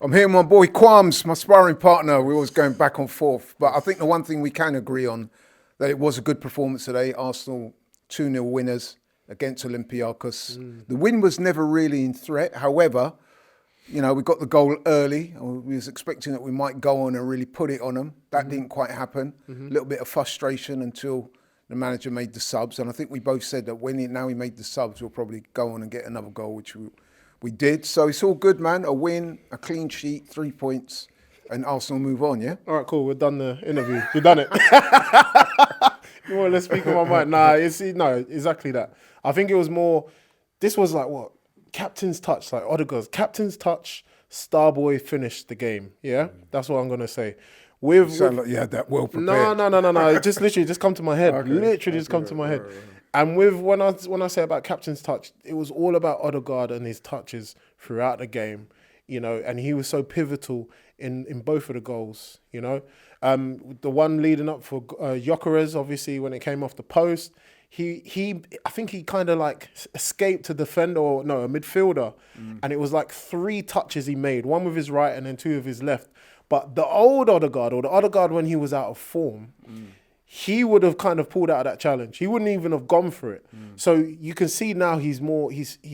I'm here with my boy Kwame, my sparring partner. We're always going back and forth. But I think the one thing we can agree on, that it was a good performance today. Arsenal 2-0 winners against Olympiacos. The win was never really in threat. However, you know, we got the goal early. We was expecting that we might go on and really put it on them. That didn't quite happen. A little bit of frustration until the manager made the subs. And I think we both said that now he made the subs, we'll probably go on and get another goal, which we did. So it's all good, man. A win, a clean sheet, 3 points, and Arsenal move on, yeah? All right, cool. We're done the interview. We've done it. You want to speak on my mind? No, exactly that. I think it was more, this was like what? Captain's touch, like Odegaard's. Captain's touch, Starboy finished the game, yeah? That's what I'm going to say. You sound like you had that well prepared. No. It just literally just come to my head. Come to my head. Right. And with when I say about captain's touch, it was all about Odegaard and his touches throughout the game, you know, and he was so pivotal in both of the goals, you know. The one leading up for Gyökeres, obviously, when it came off the post, I think he kind of like escaped a defender a midfielder, and it was like 3 touches he made, one with his right and then 2 with his left. But the old Odegaard, or the Odegaard when he was out of form, he would have kind of pulled out of that challenge. He wouldn't even have gone for it. So you can see now he's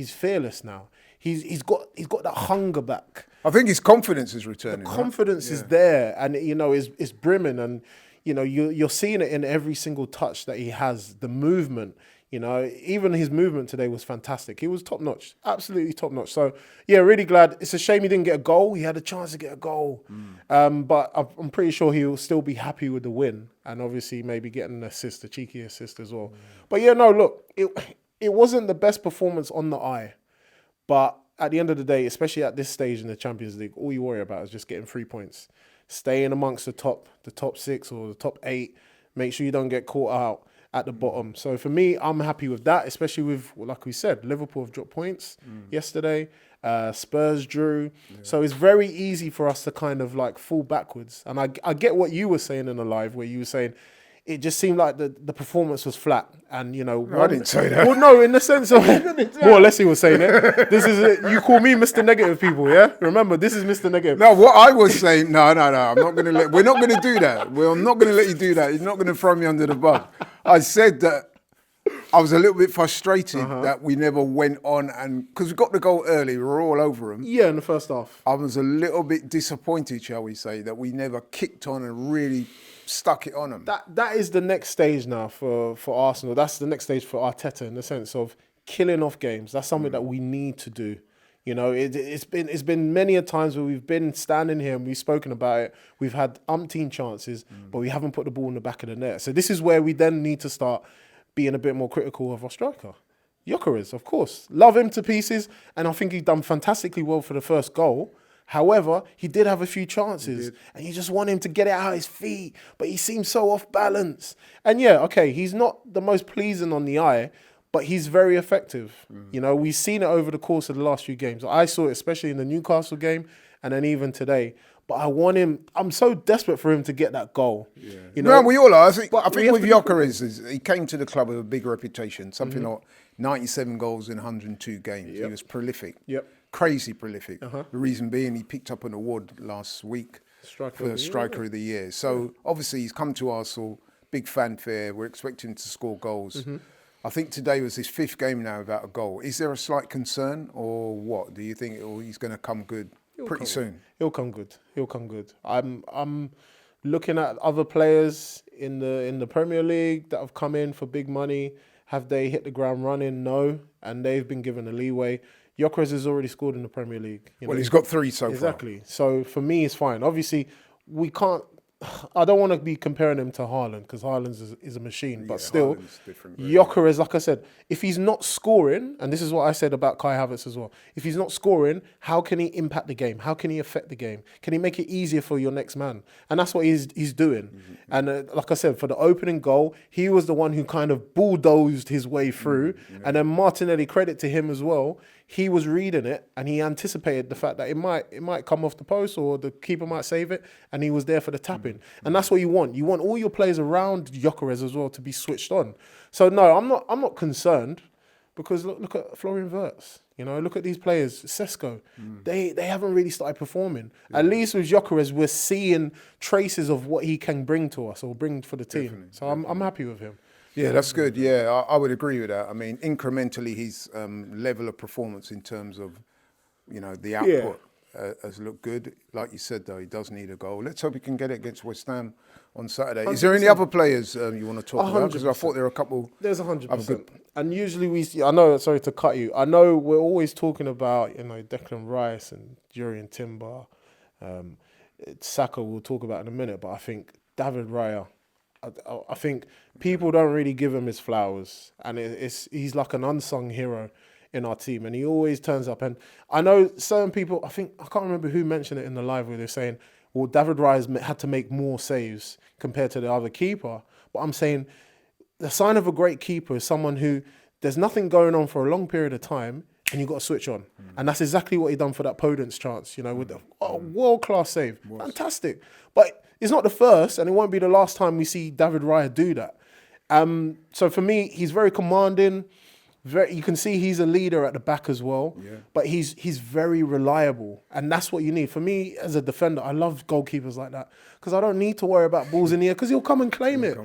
fearless now. He's got that hunger back. I think his confidence is returning. The confidence is there, and you know is brimming, and you know you're seeing it in every single touch that he has. The movement, you know, even his movement today was fantastic. He was top notch, absolutely top notch. So yeah, really glad. It's a shame he didn't get a goal. He had a chance to get a goal, but I'm pretty sure he'll still be happy with the win, and obviously maybe getting an assist, a cheeky assist as well. But yeah, no, look, it wasn't the best performance on the eye, but at the end of the day, especially at this stage in the Champions League, all you worry about is just getting 3 points, staying amongst the top 6 or the top 8. Make sure you don't get caught out at the bottom. So for me, I'm happy with that, especially with, like we said, Liverpool have dropped points yesterday. Spurs drew. Yeah. So it's very easy for us to kind of like fall backwards. And I get what you were saying in the live, where you were saying it just seemed like the performance was flat. And, you know... I didn't say that. Well, no, in the sense of... Well, Leslie was saying it. This is it. You call me Mr. Negative, people, yeah? Remember, this is Mr. Negative. No, what I was saying... No. I'm not going to let... We're not going to do that. I'm not going to let you do that. You're not going to throw me under the bus. I said that I was a little bit frustrated that we never went on and... Because we got the goal early. We were all over them. Yeah, in the first half. I was a little bit disappointed, shall we say, that we never kicked on and really... stuck it on them. That is the next stage now for Arsenal. That's the next stage for Arteta, in the sense of killing off games. That's something that we need to do. You know, it's been many a times where we've been standing here and we've spoken about it. We've had umpteen chances, but we haven't put the ball in the back of the net. So this is where we then need to start being a bit more critical of our striker. Gyökeres, of course. Love him to pieces, and I think he's done fantastically well for the first goal. However, he did have a few chances, and you just want him to get it out his feet, but he seems so off balance. And yeah, okay, he's not the most pleasing on the eye, but he's very effective. You know, we've seen it over the course of the last few games. I saw it especially in the Newcastle game, and then even today. But I want him. I'm so desperate for him to get that goal. Yeah. You know, no, we all are. I think with Gyökeres, he came to the club with a big reputation. Something like 97 goals in 102 games. He was prolific. Crazy prolific. The reason being, he picked up an award last week for Striker of the Year. So obviously he's come to Arsenal, big fanfare. We're expecting him to score goals. I think today was his 5th game now without a goal. Is there a slight concern, or what? Do you think he's going to come good pretty soon? He'll come good. I'm looking at other players in the Premier League that have come in for big money. Have they hit the ground running? No, and they've been given a leeway. Gyökeres has already scored in the Premier League. Well, he's got 3 so far. Exactly. So for me, it's fine. Obviously, we can't... I don't want to be comparing him to Haaland, because Haaland is a machine. But still, Gyökeres, like I said, if he's not scoring, and this is what I said about Kai Havertz as well, if he's not scoring, how can he impact the game? How can he affect the game? Can he make it easier for your next man? And that's what he's doing. And like I said, for the opening goal, he was the one who kind of bulldozed his way through. And then Martinelli, credit to him as well, he was reading it and he anticipated the fact that it might come off the post or the keeper might save it, and he was there for the tapping. And that's what you want. You want all your players around Gyökeres as well to be switched on. So no, I'm not concerned, because look at Florian Wirtz. You know, look at these players, Sesko. They haven't really started performing. At least with Gyökeres, we're seeing traces of what he can bring to us or bring for the team. So I'm happy with him. Yeah, that's good. Yeah, I would agree with that. I mean, incrementally, his level of performance in terms of, the output has looked good. Like you said, though, he does need a goal. Let's hope he can get it against West Ham on Saturday. 100%. Is there any other players you want to talk about? Because I thought there were a couple. There's 100%. And usually we see, I know, sorry to cut you, I know we're always talking about, Declan Rice and Jurriën Timber. Saka we'll talk about in a minute, but I think David Raya, I think people don't really give him his flowers, and he's like an unsung hero in our team, and he always turns up. And I know certain people, I can't remember who mentioned it in the live where they're saying, well, David Raya's had to make more saves compared to the other keeper. But I'm saying the sign of a great keeper is someone who there's nothing going on for a long period of time and you've got to switch on. And that's exactly what he done for that Podence chance, with a world-class save. Fantastic. But it's not the first, and it won't be the last time we see David Raya do that. So for me, he's very commanding. You can see he's a leader at the back as well. Yeah. But he's very reliable, and that's what you need. For me, as a defender, I love goalkeepers like that because I don't need to worry about balls in the air because he'll come and claim it.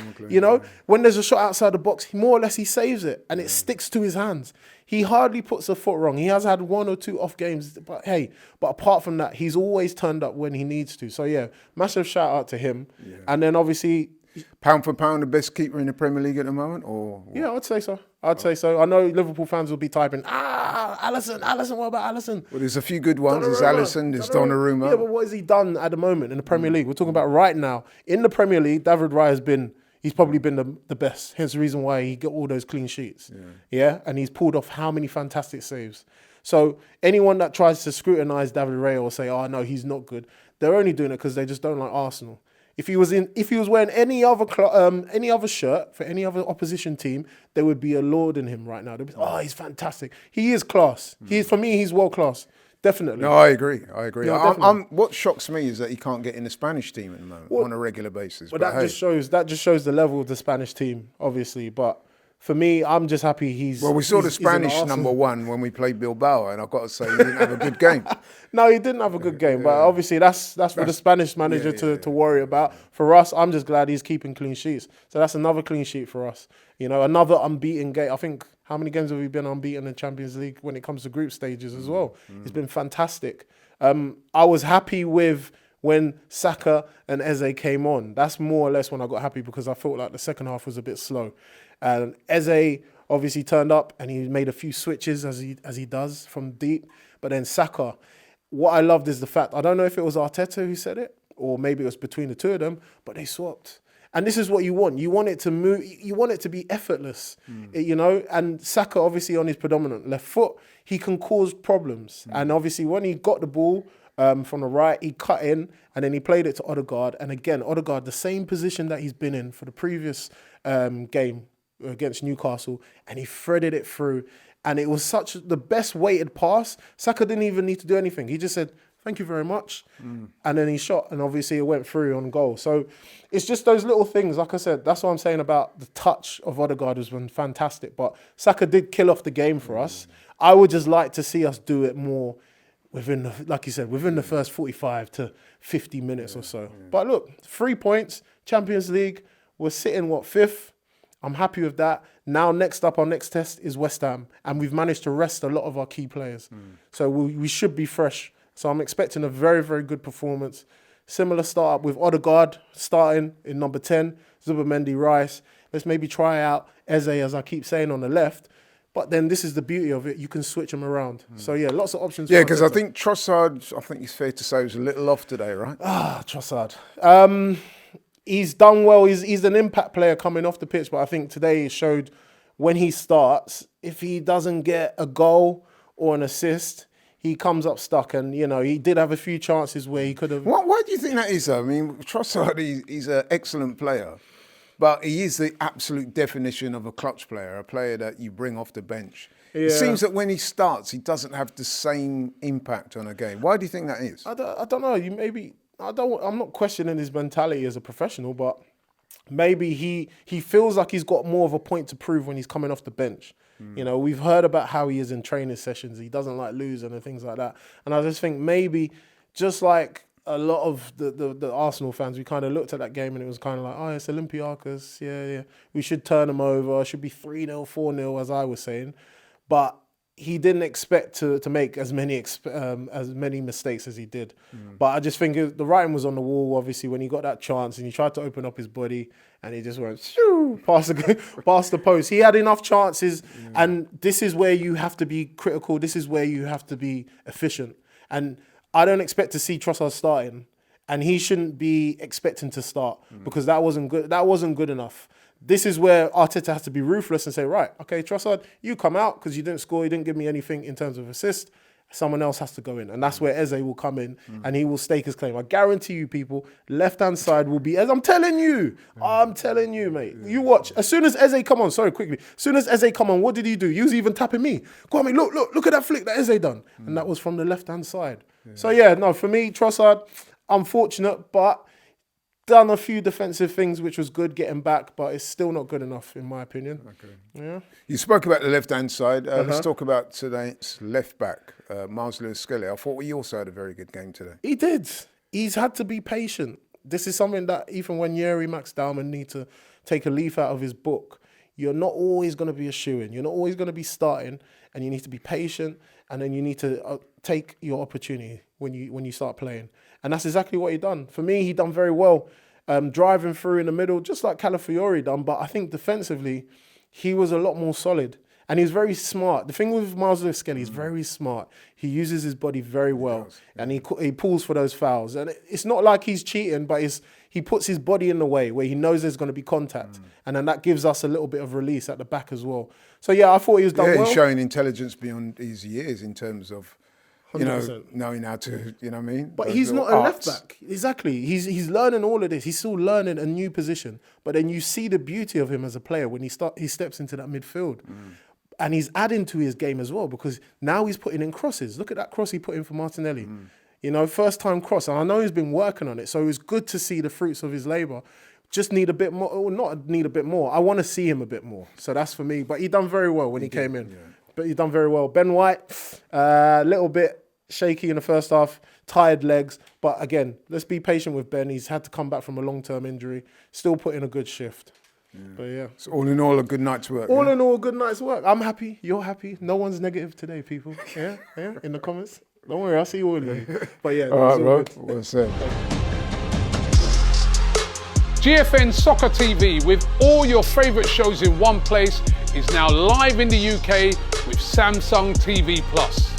When there's a shot outside the box, more or less he saves it, and it sticks to his hands. He hardly puts a foot wrong. He has had one or two off games, but apart from that, he's always turned up when he needs to. So yeah, massive shout out to him. Yeah. And then obviously, pound for pound, the best keeper in the Premier League at the moment, or what? Yeah, I'd say so. Say so. I know Liverpool fans will be typing, Alisson, what about Alisson? Well, there's a few good ones. There's Alisson, there's Donnarumma. Yeah, but what has he done at the moment in the Premier League? We're talking about right now. In the Premier League, David Raya he's probably been the best. Hence the reason why he got all those clean sheets. Yeah, and he's pulled off how many fantastic saves. So anyone that tries to scrutinise David Raya or say, oh, no, he's not good, they're only doing it because they just don't like Arsenal. If he was wearing any other shirt for any other opposition team, they would be lauding him right now. They'd be, oh, he's fantastic. He is class. For me, he's world class. Definitely. No, I agree. Yeah, what shocks me is that he can't get in the Spanish team at the moment on a regular basis. But that just shows the level of the Spanish team, obviously. But for me, I'm just happy he's... Well, we saw the Spanish number one when we played Bilbao, and I've got to say he didn't have a good game. No, he didn't have a good game, but obviously that's for the Spanish manager to worry about. For us, I'm just glad he's keeping clean sheets. So that's another clean sheet for us. Another unbeaten game. I think, how many games have we been unbeaten in Champions League when it comes to group stages as well? It's been fantastic. I was happy with when Saka and Eze came on. That's more or less when I got happy because I felt like the second half was a bit slow. And Eze obviously turned up and he made a few switches as he does from deep. But then Saka, what I loved is the fact, I don't know if it was Arteta who said it or maybe it was between the two of them, but they swapped. And this is what you want. You want it to move. You want it to be effortless, And Saka, obviously on his predominant left foot, he can cause problems. And obviously when he got the ball from the right, he cut in and then he played it to Odegaard. And again, Odegaard, the same position that he's been in for the previous game against Newcastle, and he threaded it through, and it was such the best weighted pass. Saka didn't even need to do anything. He just said, thank you very much. And then he shot, and obviously it went through on goal. So it's just those little things. Like I said, that's what I'm saying about the touch of Odegaard has been fantastic, but Saka did kill off the game for us. I would just like to see us do it more within the first 45 to 50 minutes or so. But look, 3 points, Champions League, we're sitting, 5th? I'm happy with that. Now, next up, our next test is West Ham. And we've managed to rest a lot of our key players. So we should be fresh. So I'm expecting a very, very good performance. Similar start-up with Odegaard starting in number 10, Zubimendi, Rice. Let's maybe try out Eze, as I keep saying, on the left. But then this is the beauty of it. You can switch them around. So, yeah, lots of options. Yeah, because I think Trossard, I think it's fair to say, was a little off today, right? Trossard. He's done well. He's an impact player coming off the pitch, but I think today it showed when he starts, if he doesn't get a goal or an assist, he comes up stuck. And, he did have a few chances where he could have... Why do you think that is, though? I mean, Trossard, he's an excellent player, but he is the absolute definition of a clutch player, a player that you bring off the bench. Yeah. It seems that when he starts, he doesn't have the same impact on a game. Why do you think that is? I don't know. I'm not questioning his mentality as a professional, but maybe he feels like he's got more of a point to prove when he's coming off the bench. You know, we've heard about how he is in training sessions. He doesn't like losing and things like that. And I just think maybe, just like a lot of the Arsenal fans, we kind of looked at that game and it was kind of like, oh, it's Olympiacos. Yeah. We should turn them over. It should be 3-0, 4-0, as I was saying. But he didn't expect to make as many mistakes as he did. But I just think the writing was on the wall, obviously, when he got that chance and he tried to open up his body and he just went past the post. He had enough chances, and this is where you have to be critical. This is where you have to be efficient. And I don't expect to see Trossard starting, and he shouldn't be expecting to start because that wasn't good. That wasn't good enough. This is where Arteta has to be ruthless and say, right, okay, Trossard, you come out because you didn't score, you didn't give me anything in terms of assist. Someone else has to go in. And that's where Eze will come in and he will stake his claim. I guarantee you, people, left-hand side will be Eze. I'm telling you, mate. You watch. As soon as Eze come on, as soon as Eze come on, what did he do? He was even tapping me. Kwame, look at that flick that Eze done. And that was from the left-hand side. So, for me, Trossard, unfortunate, but done a few defensive things, which was good getting back, but it's still not good enough, in my opinion. Okay. Yeah. You spoke about the left-hand side. Let's talk about tonight's left-back, Miles Lewis-Skelly. I thought he also had a very good game today. He did. He's had to be patient. This is something that even when Yeri Max Dowman need to take a leaf out of his book, you're not always going to be a shoo-in. You're not always going to be starting, and you need to be patient, and then you need to take your opportunity when you start playing. And that's exactly what he done. For me, he done very well, driving through in the middle, just like Calafiori done. But I think defensively, he was a lot more solid. And he's very smart. The thing with Miles Lewis-Skelly, he's very smart. He uses his body very well. And he pulls for those fouls. And it's not like he's cheating, but he puts his body in the way where he knows there's going to be contact. And then that gives us a little bit of release at the back as well. So, I thought he was done well. He's showing intelligence beyond his years in terms of, 100%. Knowing how to, you know what I mean? But he's not a left back. Exactly. He's learning all of this. He's still learning a new position. But then you see the beauty of him as a player when he steps into that midfield. And he's adding to his game as well because now he's putting in crosses. Look at that cross he put in for Martinelli. First time cross. And I know he's been working on it. So it was good to see the fruits of his labour. Just need a bit more, or not need a bit more. I want to see him a bit more. So that's for me. But he done very well when he came in. Yeah. But he done very well. Ben White, a little bit shaky in the first half, tired legs. But again, let's be patient with Ben. He's had to come back from a long-term injury. Still put in a good shift. But So all in all, a good night's work. All in all, a good night's work. I'm happy. You're happy. No one's negative today, people. Yeah. In the comments. Don't worry, I'll see you all of you. But all right, bro. Well said. GFN Soccer TV, with all your favourite shows in one place, is now live in the UK with Samsung TV Plus.